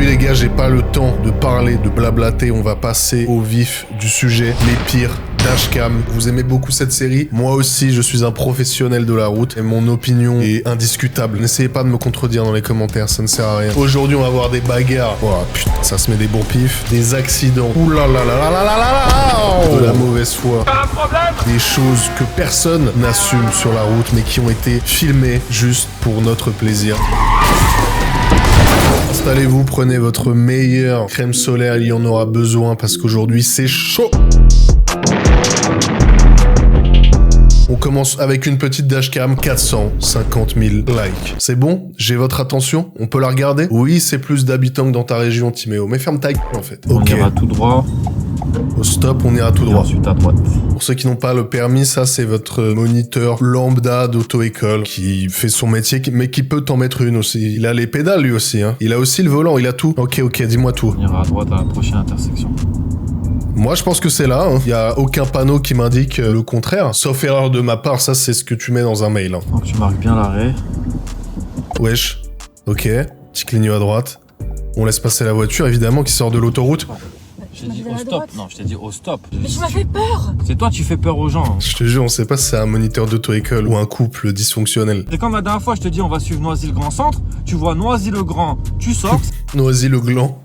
Aujourd'hui les gars, j'ai pas le temps de parler, de blablater, on va passer au vif du sujet, les pires dashcam. Vous aimez beaucoup cette série? Moi aussi, je suis un professionnel de la route et mon opinion est indiscutable. N'essayez pas de me contredire dans les commentaires, ça ne sert à rien. Aujourd'hui, on va avoir des bagarres. Oh putain, ça se met des bons pifs. Des accidents. Ouh là là là là là là là. De la mauvaise foi. Des choses que personne n'assume sur la route, mais qui ont été filmées juste pour notre plaisir. Installez-vous, prenez votre meilleure crème solaire, il y en aura besoin parce qu'aujourd'hui c'est chaud. On commence avec une petite dashcam, 450 000 likes. C'est bon? J'ai votre attention? On peut la regarder? Oui, c'est plus d'habitants que dans ta région, Timéo. Mais ferme ta gueule, en fait. On ira tout droit. Au stop, on ira tout droit. Ensuite à droite. Pour ceux qui n'ont pas le permis, ça c'est votre moniteur lambda d'auto-école qui fait son métier, mais qui peut t'en mettre une aussi. Il a les pédales lui aussi, hein. Il a aussi le volant, il a tout. Ok, dis-moi tout. On ira à droite à la prochaine intersection. Moi, je pense que c'est là. Il y a aucun panneau qui m'indique le contraire. Sauf erreur de ma part, ça, c'est ce que tu mets dans un mail. Donc, tu marques bien l'arrêt. Wesh. Ok. Petit clignot à droite. On laisse passer la voiture, évidemment, qui sort de l'autoroute. Je t'ai dit au stop. Non, je t'ai dit au stop. Mais tu m'as fait peur. C'est toi, tu fais peur aux gens. Je te jure, on sait pas si c'est un moniteur d'auto-école ou un couple dysfonctionnel. C'est comme la dernière fois, je te dis, on va suivre Noisy-le-Grand Centre. Tu vois Noisy-le-Grand, tu sors. Noisy-le-Gland.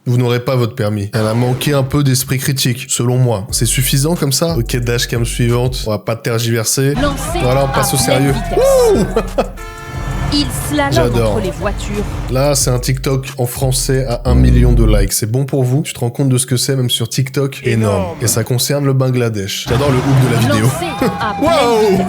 Vous n'aurez pas votre permis. Elle a manqué un peu d'esprit critique, selon moi. C'est suffisant comme ça? Ok, dashcam suivante. On va pas tergiverser. Voilà, on passe au sérieux. Il slalome entre les voitures. Là, c'est un TikTok en français à 1 million de likes. C'est bon pour vous? Tu te rends compte de ce que c'est, même sur TikTok? Énorme. Et ça concerne le Bangladesh. J'adore le hook de la vidéo. Wow!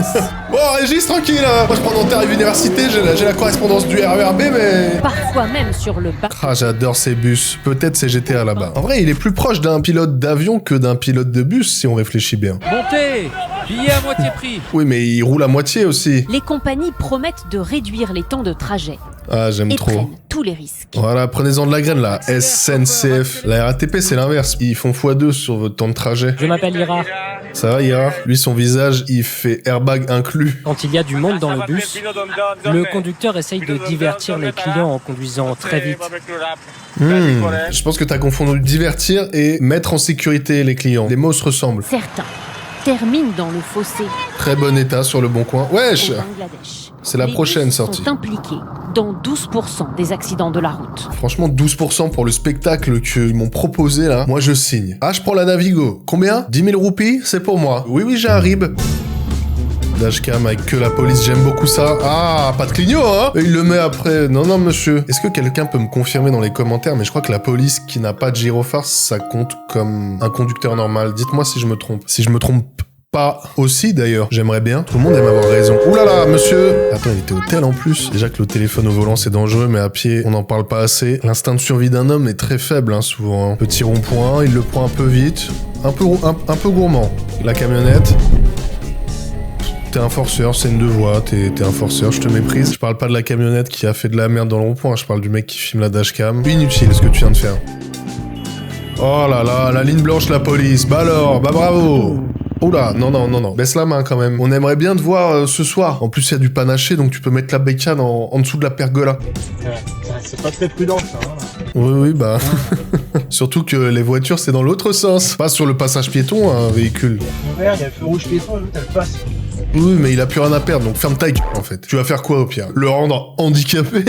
Bon, Régis, tranquille, hein. Moi, je prends dans Tarif Université, j'ai la correspondance du RERB, mais... Parfois même sur le bas. Ah, j'adore ces bus. Peut-être c'est GTA là-bas. En vrai, il est plus proche d'un pilote d'avion que d'un pilote de bus, si on réfléchit bien. Montez! Billet à moitié prix. Oui, mais il roule à moitié aussi. Les compagnies promettent de réduire les temps de trajet. Ah, j'aime trop. Prennent tous les risques. Voilà, prenez-en de la graine, là. SNCF. La RATP, c'est l'inverse. Ils font x2 sur votre temps de trajet. Je m'appelle Ira. Ça va, Ira? Lui, son visage, il fait airbag inclus. Quand il y a du monde dans le bus, le conducteur essaye de divertir les clients en conduisant très vite. Je pense que t'as confondu divertir et mettre en sécurité les clients. Les mots se ressemblent. Certains terminent dans le fossé. Très bon état sur le bon coin. Wesh! C'est la prochaine sortie. Ils sont impliqués dans 12% des accidents de la route. Franchement, 12% pour le spectacle qu'ils m'ont proposé là, moi je signe. Ah, je prends la Navigo. Combien? 10 000 roupies? C'est pour moi. Oui, j'ai un RIB. Dashcam avec que la police, j'aime beaucoup ça. Ah, pas de clignot, hein? Et il le met après. Non, monsieur. Est-ce que quelqu'un peut me confirmer dans les commentaires? Mais je crois que la police qui n'a pas de gyrophare, ça compte comme un conducteur normal. Dites-moi si je me trompe. Si je me trompe pas aussi, d'ailleurs. J'aimerais bien. Tout le monde aime avoir raison. Ouh là là, monsieur! Attends, il était au tel en plus. Déjà que le téléphone au volant, c'est dangereux, mais à pied, on n'en parle pas assez. L'instinct de survie d'un homme est très faible, hein, souvent. Petit rond-point, il le prend un peu vite. Un peu gourmand. La camionnette. T'es un forceur, c'est une deux voies, t'es un forceur, je te méprise. Je parle pas de la camionnette qui a fait de la merde dans le rond-point, je parle du mec qui filme la dashcam. Inutile ce que tu viens de faire. Oh là là, la ligne blanche, la police. Bah alors, bah bravo. Oula, non. Baisse la main quand même. On aimerait bien te voir ce soir. En plus, il y a du panaché, donc tu peux mettre la bécane en dessous de la pergola. C'est pas très prudent, ça. Hein. Oui, bah... Surtout que les voitures, c'est dans l'autre sens. Pas sur le passage piéton, un véhicule. Il y a le feu rouge piéton, l'autre, elle passe. Oui, mais il a plus rien à perdre, donc ferme ta gueule, en fait. Tu vas faire quoi, au pire? Le rendre handicapé?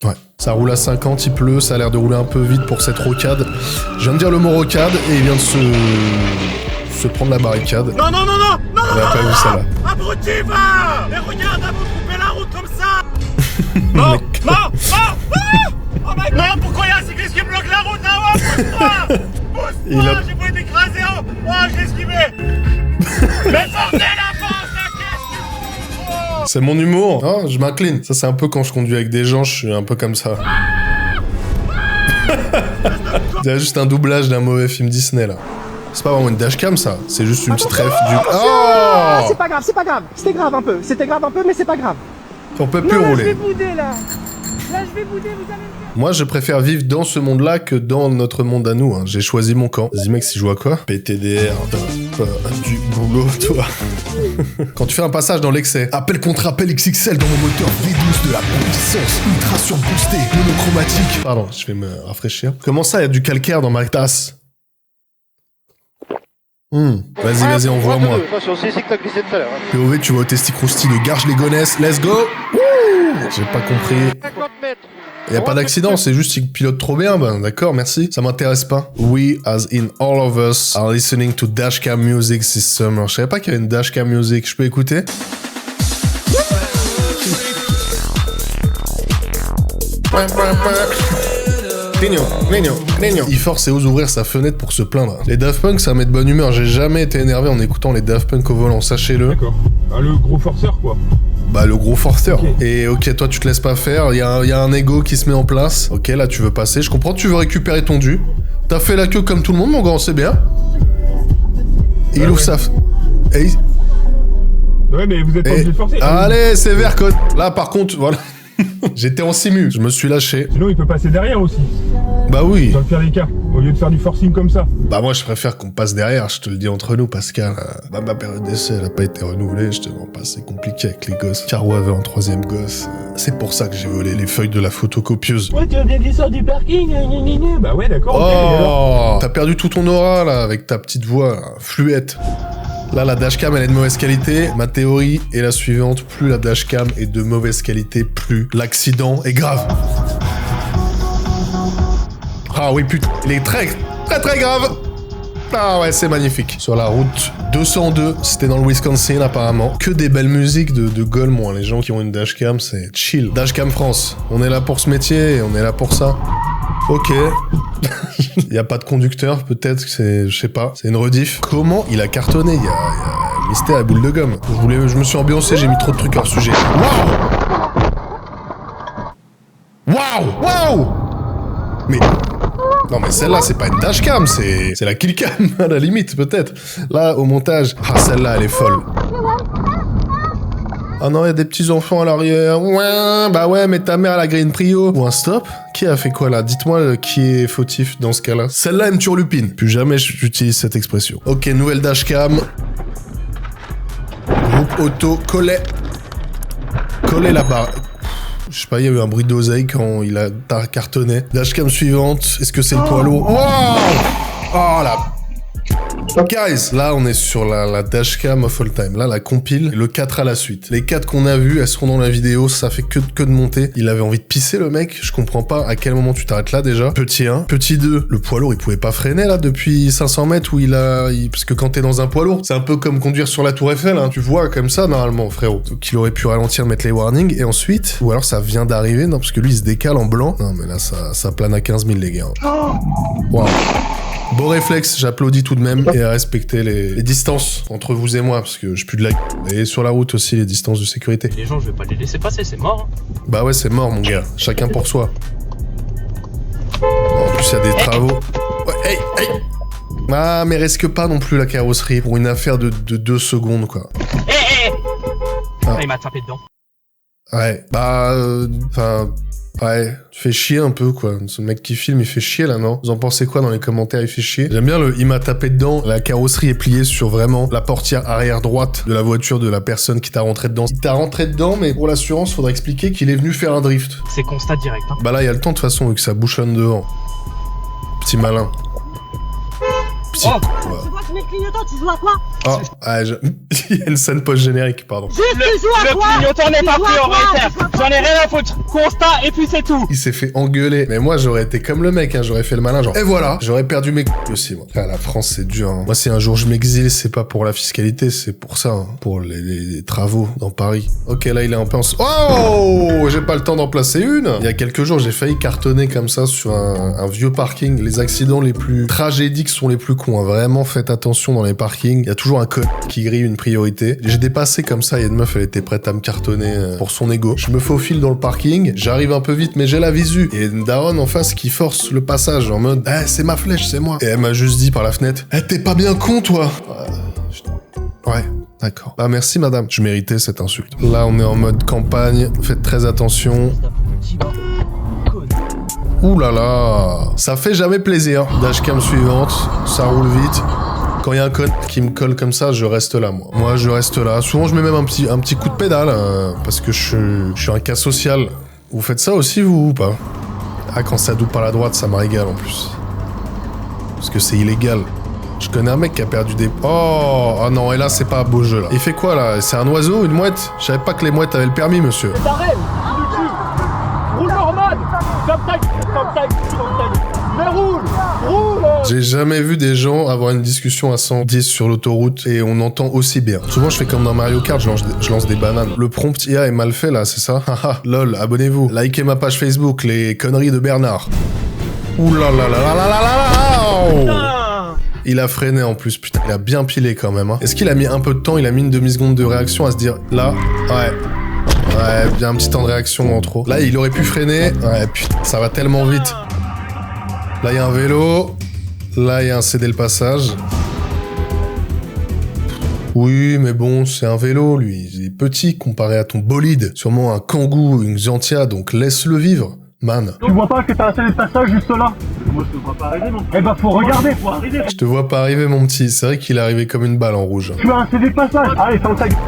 Ouais. Ça roule à 50, il pleut, ça a l'air de rouler un peu vite pour cette rocade. Je viens de dire le mot rocade, et il vient de se prendre la barricade. Non Elle a pas vu ça, là. Abruti, va! Mais regarde, avant de couper la route comme ça! Non! Oh my God! Non, pourquoi il y a un cycliste qui bloque la route, là? Pousse-moi! Pousse-moi, j'ai pas été écrasé, oh, je l'ai esquivé! Mais sortez la force, la caisse! C'est mon humour. Oh, je m'incline. Ça, c'est un peu quand je conduis avec des gens, je suis un peu comme ça. C'est juste un doublage d'un mauvais film Disney, là. C'est pas vraiment une dashcam, ça. C'est juste une petite ref du... Oh! C'est pas grave. C'était grave un peu, mais c'est pas grave. On peut plus rouler. Je vais bouder, là. Là, je vais bouder, vous allez me faire... Moi, je préfère vivre dans ce monde-là que dans notre monde à nous. Hein. J'ai choisi mon camp. Vas-y, mec, si je vois quoi? PTDR, t'as pas du boulot, toi. Quand tu fais un passage dans l'excès, appel contre appel XXL dans mon moteur V12 de la puissance ultra surboostée, monochromatique. Pardon, je vais me rafraîchir. Comment ça, il y a du calcaire dans ma tasse? Vas-y, envoie-moi. POV, tu vas au Testicrousti de Garges-les-Gonesse. Let's go. J'ai pas compris. Y a pas d'accident, c'est juste qu'il pilote trop bien. Ben d'accord, merci. Ça m'intéresse pas. We, as in all of us, are listening to dashcam music this summer. Je savais pas qu'il y avait une dashcam music. Je peux écouter? Il force et ose ouvrir sa fenêtre pour se plaindre. Les Daft Punk, ça met de bonne humeur. J'ai jamais été énervé en écoutant les Daft Punk au volant, sachez-le. D'accord. Ah, le gros forceur, quoi. Bah, le gros forceur. Okay. Et ok, toi, tu te laisses pas faire. Il y a un ego qui se met en place. Ok, là, tu veux passer. Je comprends, tu veux récupérer ton dû. T'as fait la queue comme tout le monde, mon grand, c'est bien. Et il ouvre sa... Et Ouais, mais vous êtes pas obligé de forcer. Allez, c'est vert, code. Là, par contre, voilà. J'étais en simu, je me suis lâché. Sinon, il peut passer derrière aussi. Bah oui. Dans le pire des cas, au lieu de faire du forcing comme ça. Bah moi, je préfère qu'on passe derrière, je te le dis entre nous, Pascal. Bah ma période d'essai, elle a pas été renouvelée, je te rends pas, c'est compliqué avec les gosses. Caro avait un 3e gosse. C'est pour ça que j'ai volé les feuilles de la photocopieuse. Ouais, tu as des glisseurs du parking, Bah ouais, d'accord, oh, okay, t'as perdu tout ton aura, là, avec ta petite voix, là, fluette. Là, la dashcam, elle est de mauvaise qualité. Ma théorie est la suivante. Plus la dashcam est de mauvaise qualité, plus l'accident est grave. Ah oui, putain, il est très grave. Ah ouais, c'est magnifique. Sur la route 202, c'était dans le Wisconsin apparemment. Que des belles musiques de Golemont. Les gens qui ont une dashcam, c'est chill. Dashcam France, on est là pour ce métier, on est là pour ça. Ok. Il y a pas de conducteur, peut-être que c'est... Je sais pas. C'est une rediff. Comment il a cartonné? Il y a mystère à boule de gomme. Je me suis ambiancé, j'ai mis trop de trucs hors sujet. Waouh! Mais... Non mais celle-là, c'est pas une dashcam, c'est la killcam, à la limite, peut-être. Là, au montage... Ah, celle-là, elle est folle. Ah non, il y a des petits enfants à l'arrière. Ouais, bah ouais, mais ta mère, elle a grillé une prio. Ou un stop. Qui a fait quoi, là? Dites-moi qui est fautif dans ce cas-là. Celle-là, elle me turlupine. Plus jamais j'utilise cette expression. Ok, nouvelle dashcam. Groupe auto, collet la barre. Je sais pas, il y a eu un bruit d'oseille quand il a cartonné. Dashcam suivante. Est-ce que c'est le poids lourd? Wow! Oh là. Guys, là on est sur la dashcam of all time. Là la compile, le 4 à la suite. Les 4 qu'on a vus, elles seront dans la vidéo, ça fait que de monter. Il avait envie de pisser le mec, je comprends pas à quel moment tu t'arrêtes là déjà. Petit 1. Petit 2, le poids lourd il pouvait pas freiner là depuis 500 mètres où parce que quand t'es dans un poids lourd, c'est un peu comme conduire sur la tour Eiffel, hein. Tu vois comme ça normalement frérot. Donc il aurait pu ralentir, mettre les warnings et ensuite, ou alors ça vient d'arriver, non parce que lui il se décale en blanc. Non mais là ça plane à 15 000 les gars. Waouh. Beau réflexe, j'applaudis tout de même et à respecter les distances entre vous et moi parce que je pue de la et sur la route aussi les distances de sécurité. Les gens, je vais pas les laisser passer, c'est mort. Bah ouais, c'est mort mon gars, chacun pour soi. En plus, il y a des travaux. Ouais, hey. Ah, mais risque pas non plus la carrosserie pour une affaire de 2 secondes quoi. Ah, il m'a tapé dedans. Ouais, bah ouais, tu fais chier un peu, quoi. Ce mec qui filme, il fait chier, là, non? Vous en pensez quoi dans les commentaires? Il fait chier. J'aime bien il m'a tapé dedans. La carrosserie est pliée sur vraiment la portière arrière droite de la voiture de la personne qui t'a rentré dedans. Il t'a rentré dedans, mais pour l'assurance, faudrait expliquer qu'il est venu faire un drift. C'est constat direct, hein. Bah là, il y a le temps, de toute façon, vu que ça bouchonne devant. Petit malin. Petit... Oh, c'est moi qui mets le clignotant, tu joues à quoi? Oh, ah, il y a une scène post-générique, pardon. Le clignotant n'est pas prioritaire. J'en ai rien à foutre. Constat, et puis c'est tout. Il s'est fait engueuler. Mais moi, j'aurais été comme le mec, hein. J'aurais fait le malin, genre. Et voilà, j'aurais perdu mes aussi, moi. Ah, la France, c'est dur, hein. Moi, si un jour je m'exile, c'est pas pour la fiscalité, c'est pour ça, hein. Pour les travaux dans Paris. Ok, là, il est un peu en... Oh! J'ai pas le temps d'en placer une. Il y a quelques jours, j'ai failli cartonner comme ça sur un vieux parking. Les accidents les plus tragédiques sont les plus cons, hein. Vraiment, faites attention dans les parkings. Il y a toujours un code qui grille une priorité. J'ai dépassé comme ça, il y a une meuf, elle était prête à me cartonner pour son ego. Je me faufile dans le parking, j'arrive un peu vite, mais j'ai la visu. Et une daronne en face qui force le passage en mode « Eh, c'est ma flèche, c'est moi !» Et elle m'a juste dit par la fenêtre « Eh, t'es pas bien con, toi !» Ouais, d'accord. Bah merci, madame. Je méritais cette insulte. Là, on est en mode campagne. Faites très attention. Ouh là là, ça fait jamais plaisir. Dashcam suivante, ça roule vite. Quand il y a un connard qui me colle comme ça, je reste là, moi. Moi, je reste là. Souvent, je mets même un petit coup de pédale, parce que je suis un cas social. Vous faites ça aussi, vous, ou pas? Ah, quand ça double par la droite, ça me régale, en plus. Parce que c'est illégal. Je connais un mec qui a perdu des... Oh, ah non, et là, c'est pas un beau jeu, là. Il fait quoi, là? C'est un oiseau, une mouette? Je savais pas que les mouettes avaient le permis, monsieur. T'arrêtes, roule normal. Comme tac. Mais roule. J'ai jamais vu des gens avoir une discussion à 110 sur l'autoroute et on entend aussi bien. Souvent, je fais comme dans Mario Kart, je lance des bananes. Le prompt IA est mal fait, là, c'est ça? Haha, lol, abonnez-vous. Likez ma page Facebook, les conneries de Bernard. Ouh là là là là là là là là. Il a freiné en plus, putain, il a bien pilé quand même. Hein. Est-ce qu'il a mis un peu de temps? Il a mis une demi-seconde de réaction à se dire, là, ouais, bien un petit temps de réaction en trop. Là, il aurait pu freiner. Ouais, putain, ça va tellement vite. Là, il y a un vélo. Là, il y a un céder le passage. Oui, mais bon, c'est un vélo, lui. Il est petit comparé à ton bolide. Sûrement un Kangoo, une Xantia, donc laisse-le vivre, man. Tu vois pas que t'as un céder de passage juste là? Moi, je te vois pas arriver, non. Eh ben, faut regarder, faut arriver. Je te vois pas arriver, mon petit. C'est vrai qu'il est arrivé comme une balle en rouge. Tu as un céder de passage. Allez, ferme ta gueule.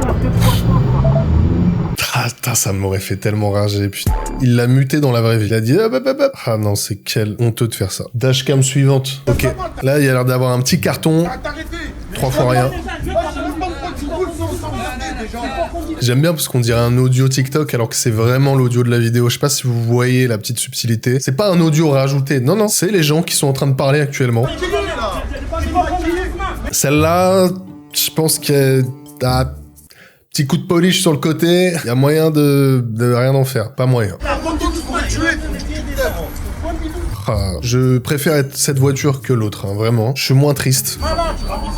Ah, putain, ça m'aurait fait tellement rager, putain. Il l'a muté dans la vraie vie. Il a dit... Ah non, c'est quel honteux de faire ça. Dashcam suivante. Ok. Là, il y a l'air d'avoir un petit carton. 3 fois rien. J'aime bien parce qu'on dirait un audio TikTok alors que c'est vraiment l'audio de la vidéo. Je sais pas si vous voyez la petite subtilité. C'est pas un audio rajouté. Non, non, c'est les gens qui sont en train de parler actuellement. Celle-là, je pense qu'elle a... Petit coup de polish sur le côté, il y a moyen de rien en faire. Pas moyen. Ah, je préfère être cette voiture que l'autre, hein, vraiment. Je suis moins triste.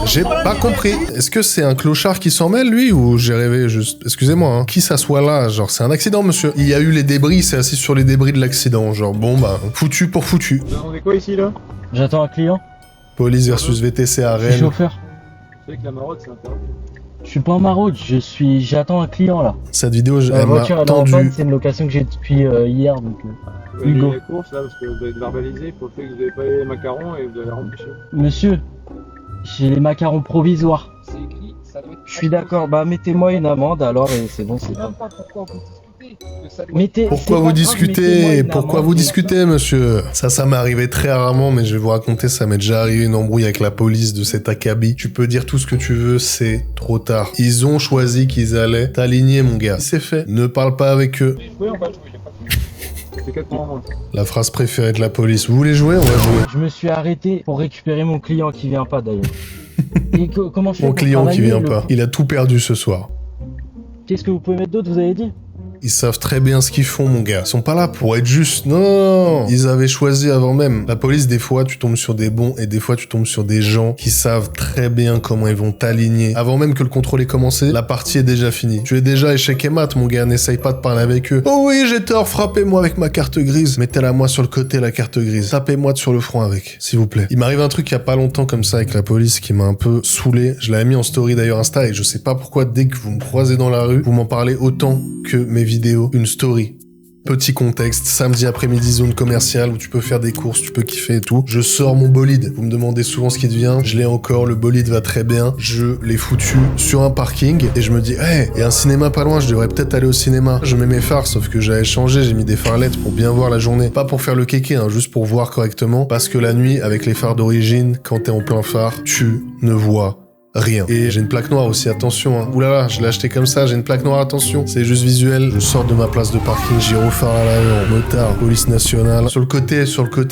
J'ai pas compris. Est-ce que c'est un clochard qui s'en mêle, lui, ou j'ai rêvé juste... Excusez-moi, hein. Qui s'assoit là? Genre, c'est un accident, monsieur. Il y a eu les débris, il s'est assis sur les débris de l'accident. Genre, bon, bah, foutu pour foutu. On est quoi ici, là? J'attends un client. Police versus VTC à Je suis Rennes. chauffeur. Tu sais que la marotte, c'est interdit. Je suis pas en maraude, j'attends un client là. Cette vidéo, La elle voiture m'a elle est en tendu. panne, c'est une location que j'ai depuis hier donc. Hugo. Hugo. La course, là, parce que vous allez être verbalisé pour le fait que vous n'avez pas les macarons et vous allez rentrer chez vous. Monsieur, j'ai les macarons provisoires. C'est écrit, ça doit être... Je suis d'accord, bah mettez-moi une amende alors et c'est bon, c'est bon. pas pourquoi vous discutez. Pourquoi vous discutez? Pourquoi vous discutez, monsieur? Ça m'est arrivé très rarement, mais je vais vous raconter, ça m'est déjà arrivé une embrouille avec la police de cet acabit. Tu peux dire tout ce que tu veux, c'est trop tard. Ils ont choisi qu'ils allaient t'aligner, mon gars. C'est fait. Ne parle pas avec eux. Oui, on va jouer, y a pas de souci. C'est 4 points en moins. La phrase préférée de la police. Vous voulez jouer? On va jouer. Je me suis arrêté pour récupérer mon client qui vient pas d'ailleurs. Et comment je fais Mon pour client qui travailler, vient pas. Il a tout perdu ce soir. Qu'est-ce que vous pouvez mettre d'autre, vous avez dit? Ils savent très bien ce qu'ils font, mon gars. Ils sont pas là pour être justes. Non. Ils avaient choisi avant même. La police, des fois, tu tombes sur des bons et des fois, tu tombes sur des gens qui savent très bien comment ils vont t'aligner. Avant même que le contrôle ait commencé, la partie est déjà finie. Tu es déjà échec et mat, mon gars. N'essaye pas de parler avec eux. Oh oui, j'ai tort. Frappez-moi avec ma carte grise. Mettez-la moi sur le côté, la carte grise. Tapez-moi sur le front avec, s'il vous plaît. Il m'arrive un truc il y a pas longtemps comme ça avec la police qui m'a un peu saoulé. Je l'avais mis en story d'ailleurs Insta et je sais pas pourquoi dès que vous me croisez dans la rue, vous m'en parlez autant que mes vidéos. Une story. Petit contexte, samedi après-midi zone commerciale où tu peux faire des courses, tu peux kiffer et tout. Je sors mon bolide. Vous me demandez souvent ce qui devient. Je l'ai encore, le bolide va très bien. Je l'ai foutu sur un parking et je me dis, hey, il y a un cinéma pas loin, je devrais peut-être aller au cinéma. Je mets mes phares, sauf que j'avais changé, j'ai mis des phares LED pour bien voir la journée. Pas pour faire le kéké, hein, juste pour voir correctement. Parce que la nuit, avec les phares d'origine, quand t'es en plein phare, tu ne vois rien. Et j'ai une plaque noire aussi, attention. Hein. Oulala, je l'ai acheté comme ça, j'ai une plaque noire, attention. C'est juste visuel. Je sors de ma place de parking, gyrophare à l'avant, motard, police nationale. Sur le côté,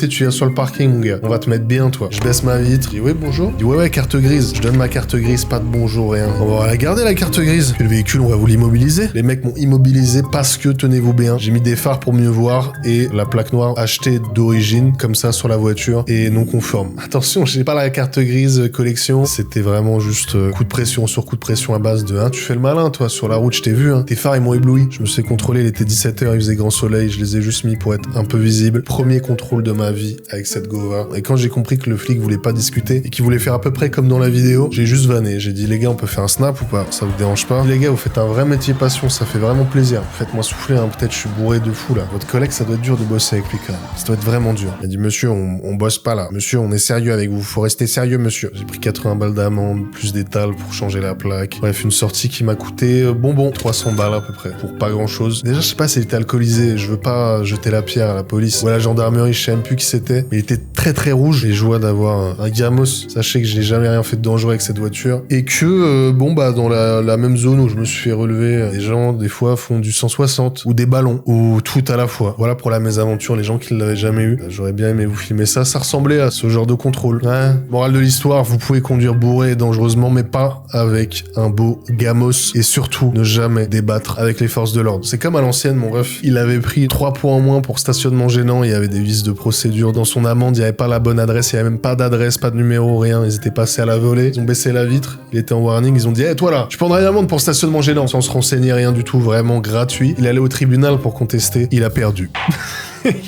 tu viens sur le parking, mon gars. On va te mettre bien, toi. Je baisse ma vitre. Je dis ouais, bonjour. Je dis ouais, carte grise. Je donne ma carte grise, pas de bonjour, rien. On va la garder, la carte grise. Puis le véhicule, on va vous l'immobiliser. Les mecs m'ont immobilisé parce que, tenez-vous bien, j'ai mis des phares pour mieux voir et la plaque noire achetée d'origine, comme ça, sur la voiture et non conforme. Attention, j'ai pas la carte grise collection. C'était vraiment juste juste coup de pression sur coup de pression à base de tu fais le malin toi sur la route, je t'ai vu, tes phares ils m'ont ébloui. Je me suis contrôlé, il était 17h, il faisait grand soleil, je les ai juste mis pour être un peu visible. Premier contrôle de ma vie avec cette Gova. Et quand j'ai compris que le flic voulait pas discuter et qu'il voulait faire à peu près comme dans la vidéo, j'ai juste vanné. J'ai dit les gars, on peut faire un snap ou pas? Ça vous dérange pas? Les gars, vous faites un vrai métier passion, ça fait vraiment plaisir. Faites-moi souffler, peut-être je suis bourré de fou là. Votre collègue, ça doit être dur de bosser avec lui quand même. Ça doit être vraiment dur. Il a dit monsieur, on bosse pas là. Monsieur, on est sérieux avec vous. Faut rester sérieux monsieur. J'ai pris 80 balles d'amende, plus d'étals pour changer la plaque. Bref, une sortie qui m'a coûté bonbon 300 balles à peu près. Pour pas grand chose. Déjà, je sais pas s'il était alcoolisé. Je veux pas jeter la pierre à la police ou à la gendarmerie, je sais même plus qui c'était. Mais il était très très rouge et joie d'avoir un Gamos. Sachez que je n'ai jamais rien fait de dangereux avec cette voiture. Et que, dans la même zone où je me suis fait relever, les gens, des fois, font du 160 ou des ballons ou tout à la fois. Voilà pour la mésaventure, les gens qui ne l'avaient jamais eu. J'aurais bien aimé vous filmer ça. Ça ressemblait à ce genre de contrôle. Morale de l'histoire, vous pouvez conduire bourré et dangereusement, mais pas avec un beau Gamos. Et surtout, ne jamais débattre avec les forces de l'ordre. C'est comme à l'ancienne, mon ref. Il avait pris 3 points en moins pour stationnement gênant. Il y avait des vices de procédure. Dans son amende, il n'y avait pas la bonne adresse. Il n'y avait même pas d'adresse, pas de numéro, rien. Ils étaient passés à la volée. Ils ont baissé la vitre. Il était en warning. Ils ont dit, toi là, tu prendras une amende pour stationnement gênant. Sans se renseigner, rien du tout. Vraiment gratuit. Il allait au tribunal pour contester. Il a perdu.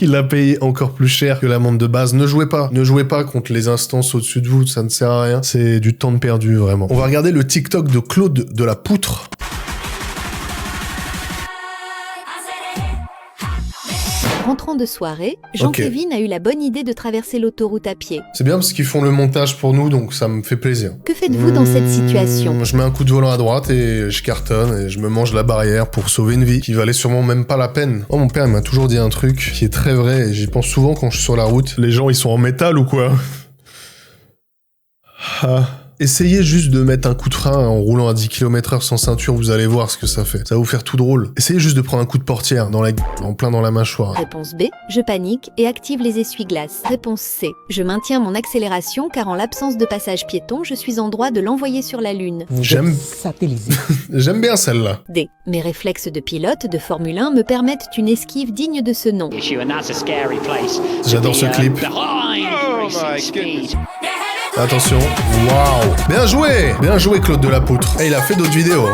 Il a payé encore plus cher que l'amende de base. Ne jouez pas. Ne jouez pas contre les instances au-dessus de vous. Ça ne sert à rien. C'est du temps de perdu, vraiment. On va regarder le TikTok de Claude de la Poutre. Rentrant de soirée, Jean-Kévin a eu la bonne idée de traverser l'autoroute à pied. C'est bien parce qu'ils font le montage pour nous, donc ça me fait plaisir. Que faites-vous dans cette situation? Je mets un coup de volant à droite et je cartonne et je me mange la barrière pour sauver une vie qui valait sûrement même pas la peine. Mon père m'a toujours dit un truc qui est très vrai et j'y pense souvent quand je suis sur la route. Les gens, ils sont en métal ou quoi? Essayez juste de mettre un coup de frein en roulant à 10 km/h sans ceinture, vous allez voir ce que ça fait. Ça va vous faire tout drôle. Essayez juste de prendre un coup de portière en plein dans la mâchoire. Réponse B, je panique et active les essuie-glaces. Réponse C, je maintiens mon accélération car en l'absence de passage piéton, je suis en droit de l'envoyer sur la Lune. J'aime bien celle-là. D, mes réflexes de pilote de Formule 1 me permettent une esquive digne de ce nom. J'adore ce clip. Attention. Waouh. Bien joué. Bien joué, Claude de la Poutre. Et il a fait d'autres vidéos.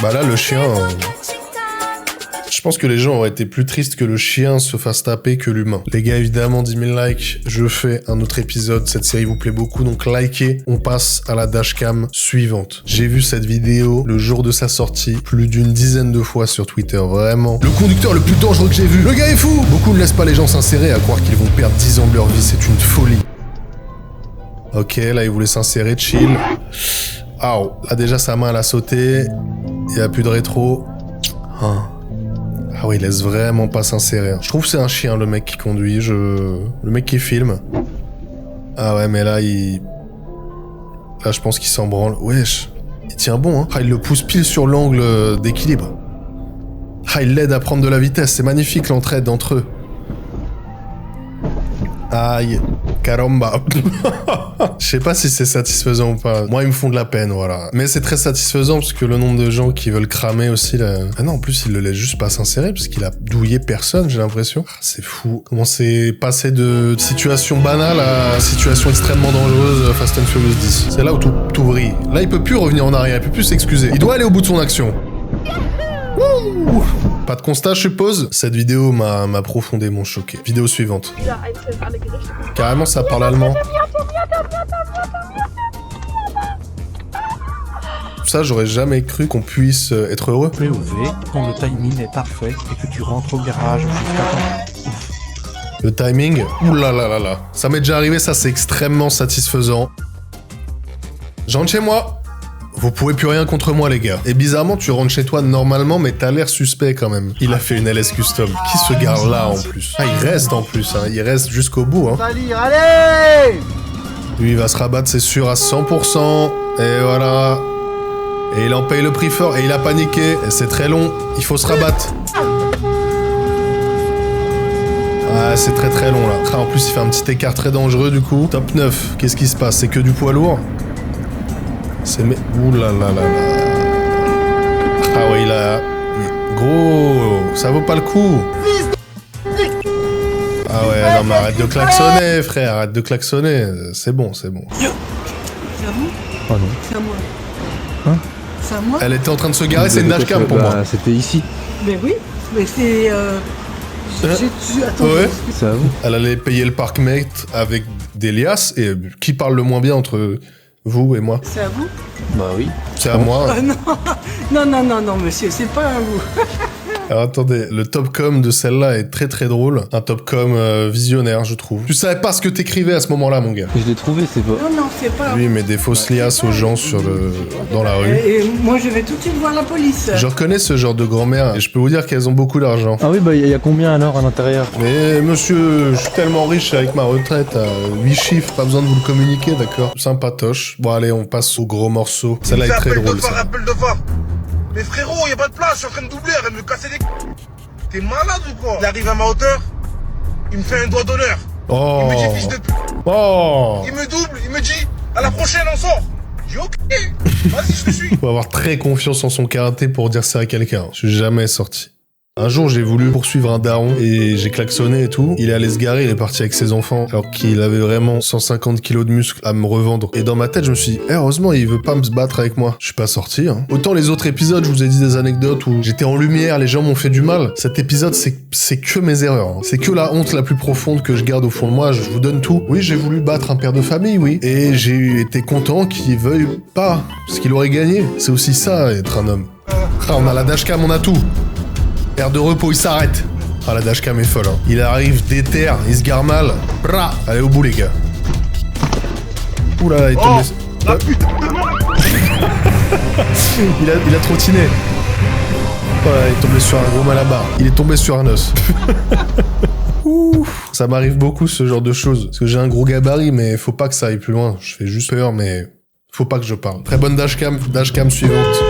Bah là, le chien... Je pense que les gens auraient été plus tristes que le chien se fasse taper que l'humain. Les gars, évidemment, 10 000 likes. Je fais un autre épisode. Cette série vous plaît beaucoup, donc likez. On passe à la dashcam suivante. J'ai vu cette vidéo le jour de sa sortie plus d'une dizaine de fois sur Twitter. Vraiment. Le conducteur le plus dangereux que j'ai vu. Le gars est fou. Beaucoup ne laissent pas les gens s'insérer à croire qu'ils vont perdre 10 ans de leur vie. C'est une folie. Ok, là, il voulait s'insérer, chill. Là, déjà, sa main, elle a sauté. Il n'y a plus de rétro. Ah oui, il laisse vraiment pas s'insérer. Je trouve que c'est un chien, le mec qui conduit. Le mec qui filme. Ah ouais, mais là, Là, je pense qu'il s'en branle. Wesh. Il tient bon, hein. Il le pousse pile sur l'angle d'équilibre. Il l'aide à prendre de la vitesse. C'est magnifique, l'entraide entre eux. Aïe. Caramba. Je sais pas si c'est satisfaisant ou pas. Moi, ils me font de la peine, voilà. Mais c'est très satisfaisant parce que le nombre de gens qui veulent cramer aussi là... Ah non, en plus, il le laisse juste pas s'insérer parce qu'il a douillé personne, j'ai l'impression. C'est fou. Comment c'est passé de situation banale à situation extrêmement dangereuse Fast and Furious 10. C'est là où tout vrille. Là, il peut plus revenir en arrière, il peut plus s'excuser. Il doit aller au bout de son action. Ouh. Pas de constat, je suppose. Cette vidéo m'a profondément choqué. Vidéo suivante. Carrément, ça parle allemand. Ça, j'aurais jamais cru qu'on puisse être heureux. POV, quand le timing est parfait et que tu rentres au garage jusqu'à temps. Le timing, oulalalala. Ça m'est déjà arrivé, ça c'est extrêmement satisfaisant. J'entre chez moi. Vous pouvez plus rien contre moi, les gars. Et bizarrement, tu rentres chez toi normalement, mais t'as l'air suspect quand même. Il a fait une LS custom. Qui se gare là en plus? Il reste en plus, hein. Il reste jusqu'au bout, hein. Allez! Lui, il va se rabattre, c'est sûr, à 100%. Et voilà. Et il en paye le prix fort. Et il a paniqué. Et c'est très long. Il faut se rabattre. Ah, c'est très très long là. En plus, il fait un petit écart très dangereux du coup. Top 9. Qu'est-ce qui se passe? C'est que du poids lourd? C'est... Ouh là là là là. Ah oui, là... Gros, ça vaut pas le coup. Ah ouais, non mais arrête de klaxonner, frère. Arrête de klaxonner. C'est bon, c'est bon. Oh non. C'est à moi. Hein? C'est à moi. Elle était en train de se garer, c'est une dashcam pour moi. C'était ici. Mais oui, mais c'est... Attends, Ouais. C'est à vous. Elle allait payer le parkmate avec des liasses, et qui parle le moins bien entre vous et moi? c'est à vous. Bah oui. C'est à moi. Non, monsieur, c'est pas à vous. Alors attendez, le topcom de celle-là est très très drôle. Un topcom visionnaire, je trouve. Tu savais pas ce que t'écrivais à ce moment-là, mon gars. Je l'ai trouvé, c'est pas... Non, c'est pas à Lui, il vous. met des fausses liasses aux gens dans la rue. Et moi, je vais tout de suite voir la police. Je reconnais ce genre de grand-mère, et je peux vous dire qu'elles ont beaucoup d'argent. Ah oui, bah il y a combien alors à l'intérieur? Mais monsieur, je suis tellement riche avec ma retraite à 8 chiffres, pas besoin de vous le communiquer, d'accord? Sympatoche. Bon allez, on passe au gros morceau. Celle-là est très drôle, ça. Appel de phare. Mais frérot, y a pas de place, je suis en train de doubler, arrête de me casser les... T'es malade ou quoi? Il arrive à ma hauteur, il me fait un doigt d'honneur. Oh. Il me dit fils de p... Oh. Il me double, il me dit à la prochaine on sort. J'ai ok. Vas-y, je te suis. Faut avoir très confiance en son karaté pour dire ça à quelqu'un. Je suis jamais sorti. Un jour, j'ai voulu poursuivre un daron et j'ai klaxonné et tout. Il est allé se garer, il est parti avec ses enfants alors qu'il avait vraiment 150 kilos de muscles à me revendre. Et dans ma tête, je me suis dit, heureusement, il veut pas me se battre avec moi. Je suis pas sorti, hein. Autant les autres épisodes, je vous ai dit des anecdotes où j'étais en lumière, les gens m'ont fait du mal. Cet épisode, c'est que mes erreurs, hein. C'est que la honte la plus profonde que je garde au fond de moi. Je vous donne tout. Oui, j'ai voulu battre un père de famille, oui. Et j'ai été content qu'il veuille pas, parce qu'il aurait gagné. C'est aussi ça, être un homme. Ah, on a la dashcam, on a tout. Air de repos, il s'arrête. Ah, la dashcam est folle, hein. Il arrive, déterre, il se gare mal. Bra. Allez, au bout, les gars. Ouh là là, il est tombé... La putain de mort. il a trottiné. Voilà, il est tombé sur un gros malabar. Il est tombé sur un os. Ouh. Ça m'arrive beaucoup, ce genre de choses. Parce que j'ai un gros gabarit, mais faut pas que ça aille plus loin. Je fais juste peur, mais faut pas que je parle. Très bonne dashcam suivante.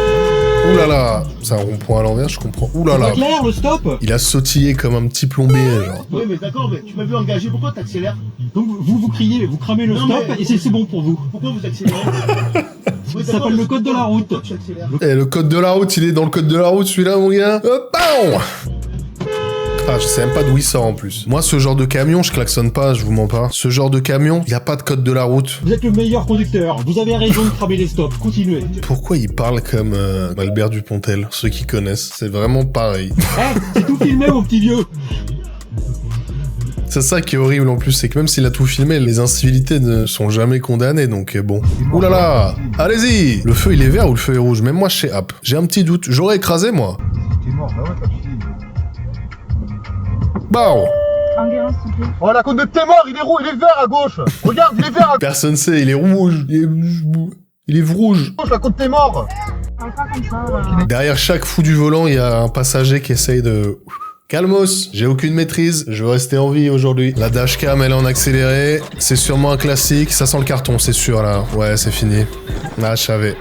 Ouh là là, c'est un rond-point à l'envers, je comprends. Ouh là là. C'est clair, le stop. Il a sautillé comme un petit plombier, genre. Oui, mais d'accord, mais tu m'as vu engager, pourquoi t'accélères? Donc vous criez, vous cramez le stop et c'est bon pour vous. Pourquoi vous accélérez? Ça s'appelle le code de la route. Et le code de la route, il est dans le code de la route, celui-là, mon gars. Hop, bam. Ah, je sais même pas d'où il sort en plus. Moi, ce genre de camion, je klaxonne pas, je vous mens pas. Ce genre de camion, y a pas de code de la route. Vous êtes le meilleur conducteur, vous avez raison de cramer les stops, continuez. Pourquoi il parle comme Albert Dupontel? Ceux qui connaissent, c'est vraiment pareil. C'est tout filmé, mon petit vieux. C'est ça qui est horrible en plus, c'est que même s'il a tout filmé, les incivilités ne sont jamais condamnées, donc bon. Ouh là là, allez-y. Le feu, il est vert ou le feu est rouge? Même moi, je sais, hop. J'ai un petit doute. J'aurais écrasé, moi. Bon. Oh, la côte de t'es mort, il est vert à gauche. Regarde, il est vert à Personne sait, il est rouge. Il est rouge. gauche, la côte t'es mort. Derrière chaque fou du volant, il y a un passager qui essaye de... Calmos, j'ai aucune maîtrise, je veux rester en vie aujourd'hui. La dashcam, elle est en accéléré. C'est sûrement un classique, ça sent le carton, c'est sûr, là. Ouais, c'est fini. Ah, je savais.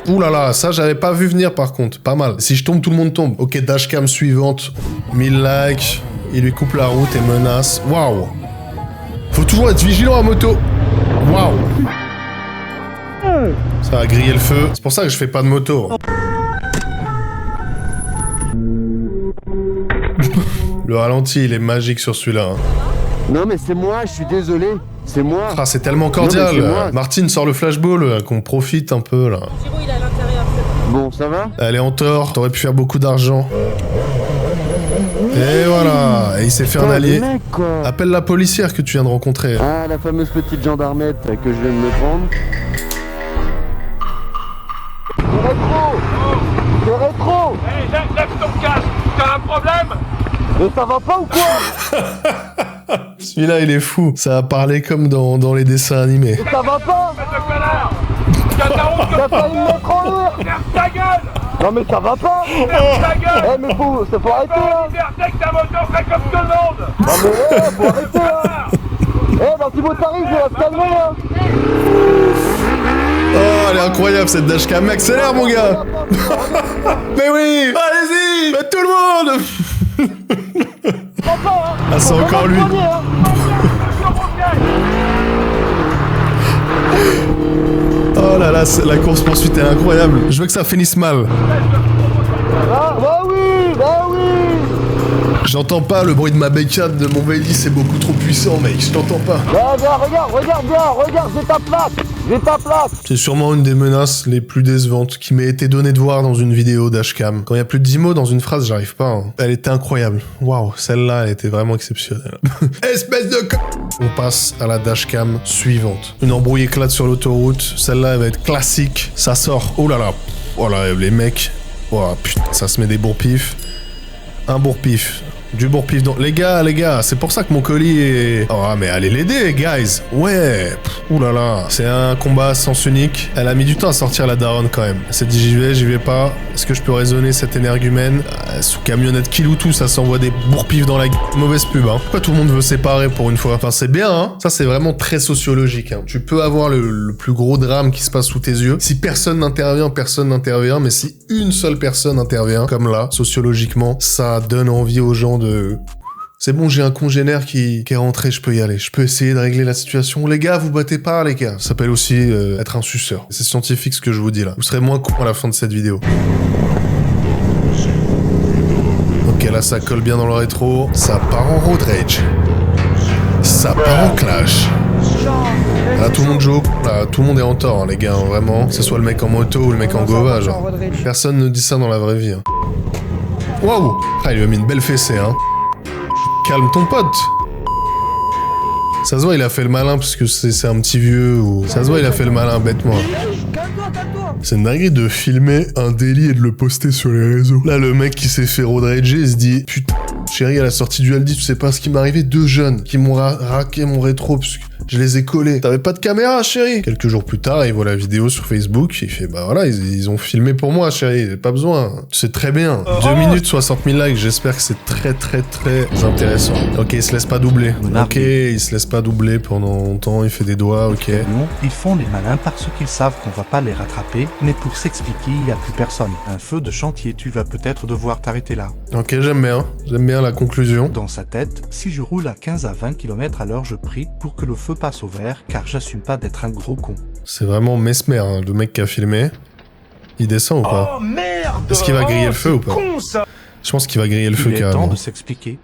Ouh là là, ça j'avais pas vu venir par contre, pas mal. Si je tombe, tout le monde tombe. Ok, dashcam suivante, 1000 likes, il lui coupe la route et menace. Waouh. Faut toujours être vigilant à moto. Waouh. Ça a grillé le feu, c'est pour ça que je fais pas de moto. Le ralenti, il est magique sur celui-là. Hein. Non mais c'est moi, je suis désolé. C'est moi. Ah, c'est tellement cordial. Martine sort le flashball, qu'on profite un peu, là. Giro, il est à l'intérieur. Bon, ça va? Elle est en tort, t'aurais pu faire beaucoup d'argent. Et voilà, et il s'est fait un allié. Mec, quoi. Appelle la policière que tu viens de rencontrer. Ah, la fameuse petite gendarmette que je viens de me prendre. C'est rétro. Hé, lève ton casque. T'as un problème? Mais ça va pas ou quoi? Celui-là, il est fou. Ça va parler comme dans les dessins animés. Mais ça va pas? T'as ta route T'as failli me mettre en l'air. Ferme ta gueule. Non mais ça va pas. Ferme ta gueule. Eh mais faut arrêter là. Liberté que ta moto fait comme tout le monde. Non mais faut arrêter là. Eh dans Thibaut t'arrives, il va se calmer là. Oh, elle est incroyable cette dashcam. Accélère, mon gars. Mais oui. Allez-y. Mais tout le monde. Ah, c'est encore lui. Oh là là, la course-poursuite est incroyable. Je veux que ça finisse mal. Ah, bah oui. J'entends pas le bruit de ma bécane, de mon Véli, c'est beaucoup trop puissant, mec. Je t'entends pas. Regarde bien, regarde, j'ai ta plaque. J'ai ta plaque. C'est sûrement une des menaces les plus décevantes qui m'ait été donnée de voir dans une vidéo dashcam. Quand il y a plus de 10 mots dans une phrase, j'arrive pas. Hein. Elle était incroyable. Waouh, celle-là, elle était vraiment exceptionnelle. Espèce de On passe à la dashcam suivante. Une embrouille éclate sur l'autoroute. Celle-là, elle va être classique. Ça sort. Oh là là. Oh là, les mecs. Oh putain, ça se met des bourre-pif. Un bourre-pif. Du bourre-pif dans... Les gars, c'est pour ça que mon colis est... Oh, mais allez l'aider, guys. Ouais. Ouh là là. C'est un combat à sens unique. Elle a mis du temps à sortir la daronne quand même. Elle s'est dit j'y vais pas. Est-ce que je peux raisonner cette énergumène sous camionnette Kiloutou, ça s'envoie des bourre-pif dans la mauvaise pub, hein. Pourquoi tout le monde veut séparer pour une fois? Enfin, c'est bien, hein. Ça, c'est vraiment très sociologique, hein. Tu peux avoir le plus gros drame qui se passe sous tes yeux. Si personne n'intervient, mais si une seule personne intervient, comme là, sociologiquement, ça donne envie aux gens de... C'est bon, j'ai un congénère qui est rentré, je peux y aller. Je peux essayer de régler la situation. Les gars, vous battez pas, les gars. Ça s'appelle aussi être un suceur. C'est scientifique ce que je vous dis là. Vous serez moins con à la fin de cette vidéo. Ok, là, ça colle bien dans le rétro. Ça part en road rage. Ça part en clash. Là, tout le monde joue. Là, tout le monde est en tort, hein, les gars, hein, vraiment. Que ce soit le mec en moto ou le mec en gova, genre. Personne ne dit ça dans la vraie vie. Hein. Waouh! Ah, il lui a mis une belle fessée, hein. Calme ton pote. Ça se voit, il a fait le malin parce que c'est un petit vieux ou... Ça se voit, il a fait le malin bêtement. C'est une dinguerie de filmer un délit et de le poster sur les réseaux. Là, le mec qui s'est fait road rager, il se dit... Putain, chérie, à la sortie du Aldi, tu sais pas ce qui m'est arrivé? 2 jeunes qui m'ont raqué mon rétro parce que je les ai collés. T'avais pas de caméra, chérie? Quelques jours plus tard, il voit la vidéo sur Facebook, il fait bah voilà, ils ont filmé pour moi, chérie, pas besoin. C'est très bien. 2 minutes, 60 000 likes, j'espère que c'est très intéressant. Ok, il se laisse pas doubler. Ok, il se laisse pas doubler pendant longtemps, il fait des doigts, ok. Non, ils font les malins parce qu'ils savent qu'on va pas les rattraper, mais pour s'expliquer, il y a plus personne. Un feu de chantier, tu vas peut-être devoir t'arrêter là. Ok, j'aime bien la conclusion. Dans sa tête, si je roule à 15 à 20 km à l'heure, je prie pour que le feu passe au vert, car j'assume pas d'être un gros con. C'est vraiment Mesmer, hein, le mec qui a filmé. Il descend ou pas? Oh merde! Est-ce qu'il va griller le feu ou pas? Con, ça. Je pense qu'il va griller le feu carrément. Il est temps de s'expliquer.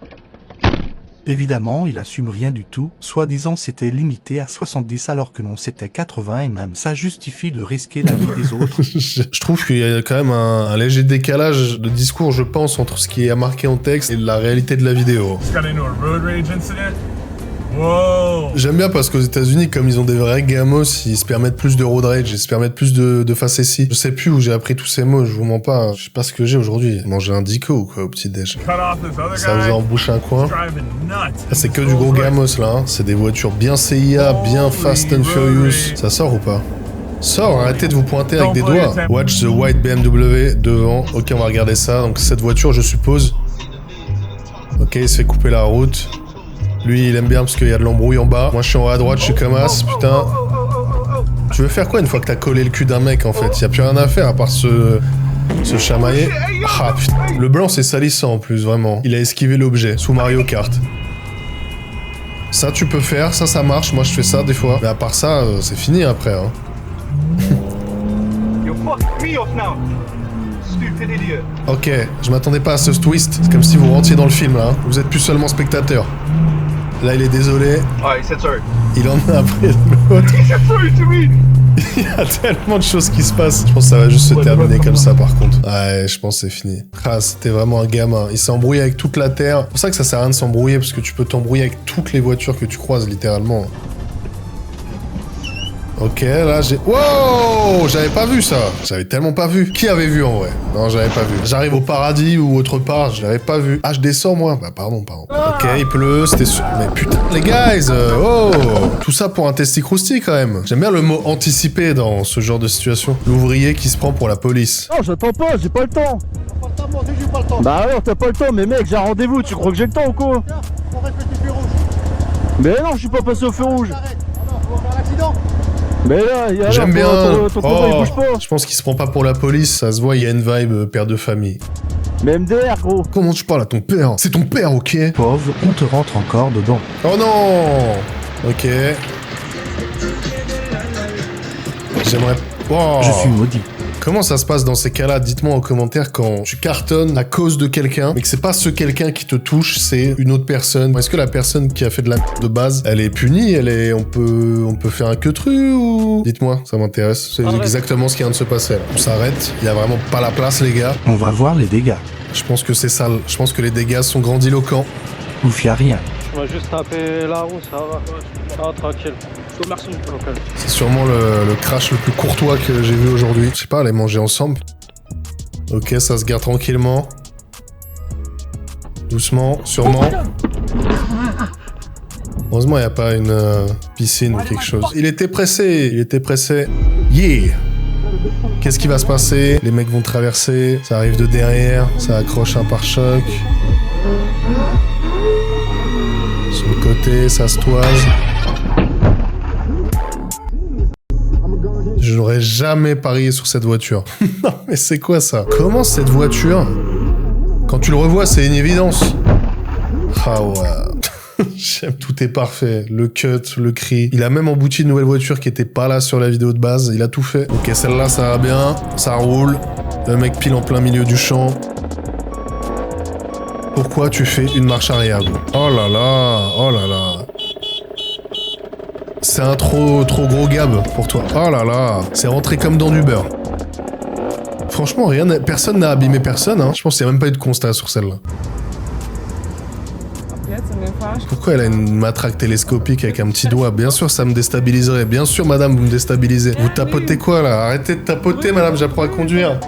Évidemment, il assume rien du tout. Soi-disant, c'était limité à 70 alors que non, c'était 80 et même ça justifie de risquer la vie des autres. Je trouve qu'il y a quand même un léger décalage de discours, je pense, entre ce qui est marqué en texte et la réalité de la vidéo. Wow. J'aime bien parce qu'aux États-Unis, comme ils ont des vrais gamos, ils se permettent plus de road rage, ils se permettent plus de facéties. Je sais plus où j'ai appris tous ces mots, je vous mens pas. Je sais pas ce que j'ai aujourd'hui. Manger un dico ou quoi au petit déj. Ça vous a embouché un coin. Là, c'est que du gros gamos là. Hein. C'est des voitures bien CIA, bien Fast and Furious. Ça sort ou pas? Sors, arrêtez de vous pointer avec des doigts. Watch the white BMW devant. Ok, on va regarder ça. Donc cette voiture, je suppose. Ok, il se fait couper la route. Lui, il aime bien parce qu'il y a de l'embrouille en bas. Moi, je suis en haut à droite, je suis comme as, putain. Tu veux faire quoi une fois que t'as collé le cul d'un mec, en fait? Y a plus rien à faire à part se chamailler. Ah, putain. Le blanc, c'est salissant, en plus, vraiment. Il a esquivé l'objet, sous Mario Kart. Ça, tu peux faire, ça marche. Moi, je fais ça, des fois. Mais à part ça, c'est fini, après, hein. Ok, je m'attendais pas à ce twist. C'est comme si vous rentriez dans le film, là. Hein. Vous êtes plus seulement spectateur. Là, il est désolé. Il en a après l'autre. Il y a tellement de choses qui se passent. Je pense que ça va juste se terminer comme ça, par contre. Ouais, je pense que c'est fini. Ah, c'était vraiment un gamin. Il s'est embrouillé avec toute la terre. C'est pour ça que ça sert à rien de s'embrouiller, parce que tu peux t'embrouiller avec toutes les voitures que tu croises, littéralement. Ok, là j'ai... Wow! J'avais pas vu ça. J'avais tellement pas vu. Qui avait vu en vrai? Non, j'avais pas vu. J'arrive au paradis ou autre part, je l'avais pas vu. Ah, je descends moi? Bah pardon. Ok, il pleut, c'était... Mais putain, les guys! Oh! Tout ça pour un testicrousti quand même. J'aime bien le mot anticiper dans ce genre de situation. L'ouvrier qui se prend pour la police. Non, j'attends pas, j'ai pas le temps. Bah ouais, t'as pas le temps, mais mec, j'ai un rendez-vous, tu crois que j'ai le temps ou quoi? Mais non, je suis pas passé au feu rouge. Mais là, j'aime bien. Ton combat, il bouge pas. Je pense qu'il se prend pas pour la police, ça se voit, il y a une vibe père de famille. Mais MDR, gros. Comment tu parles à ton père? C'est ton père, ok? Pauvre, on te rentre encore dedans. Oh non! Ok. J'aimerais... Oh. Je suis maudit. Comment ça se passe dans ces cas-là? Dites-moi en commentaire quand tu cartonnes à cause de quelqu'un, mais que c'est pas ce quelqu'un qui te touche, c'est une autre personne. Est-ce que la personne qui a fait de la de base, elle est punie, on peut faire un queutru ou... Dites-moi, ça m'intéresse. C'est exactement ce qui vient de se passer là. On s'arrête, il y a vraiment pas la place les gars. On va voir les dégâts. Je pense que c'est sale, je pense que les dégâts sont grandiloquents. Ouf, y a rien. On va juste taper la roue, ça va. Ah, tranquille. C'est sûrement le crash le plus courtois que j'ai vu aujourd'hui. Je sais pas, aller manger ensemble. Ok, ça se garde tranquillement. Doucement, sûrement. Heureusement, il n'y a pas une piscine ou quelque chose. Il était pressé, Yeah! Qu'est-ce qui va se passer? Les mecs vont traverser, ça arrive de derrière, ça accroche un pare-choc. Sur le côté, ça se toise. Je n'aurais jamais parié sur cette voiture. Non, mais c'est quoi ça? Comment cette voiture, quand tu le revois, c'est une évidence. Ah ouais. J'aime, tout est parfait. Le cut, le cri. Il a même embouti une nouvelle voiture qui était pas là sur la vidéo de base. Il a tout fait. Ok, celle-là, ça va bien. Ça roule. Le mec pile en plein milieu du champ. Pourquoi tu fais une marche arrière? Oh là là. Oh là là. C'est un trop gros gab pour toi. Oh là là. C'est rentré comme dans du beurre. Franchement, personne n'a abîmé personne. Hein. Je pense qu'il n'y a même pas eu de constat sur celle-là. Pourquoi elle a une matraque télescopique avec un petit doigt? Bien sûr, ça me déstabiliserait. Bien sûr, madame, vous me déstabilisez. Vous tapotez quoi, là? Arrêtez de tapoter, madame, j'apprends à conduire.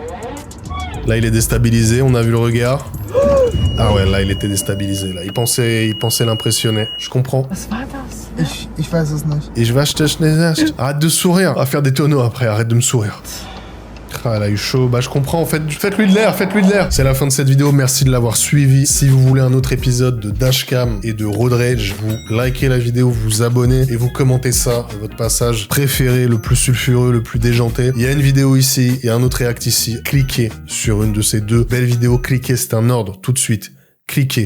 Là, il est déstabilisé, on a vu le regard. Ah ouais, là, il était déstabilisé, là. Il pensait l'impressionner. Je comprends. Ich weiß es nicht. Et je vais acheter Schneezacht. Arrête de sourire. On va faire des tonneaux après, arrête de me sourire. Ah, elle a eu chaud. Bah, je comprends. En fait, faites-lui de l'air, faites-lui de l'air. C'est la fin de cette vidéo. Merci de l'avoir suivi. Si vous voulez un autre épisode de Dashcam et de Road Rage, vous likez la vidéo, vous abonnez et vous commentez ça. Votre passage préféré, le plus sulfureux, le plus déjanté. Il y a une vidéo ici et un autre react ici. Cliquez sur une de ces deux belles vidéos. Cliquez, c'est un ordre. Tout de suite. Cliquez.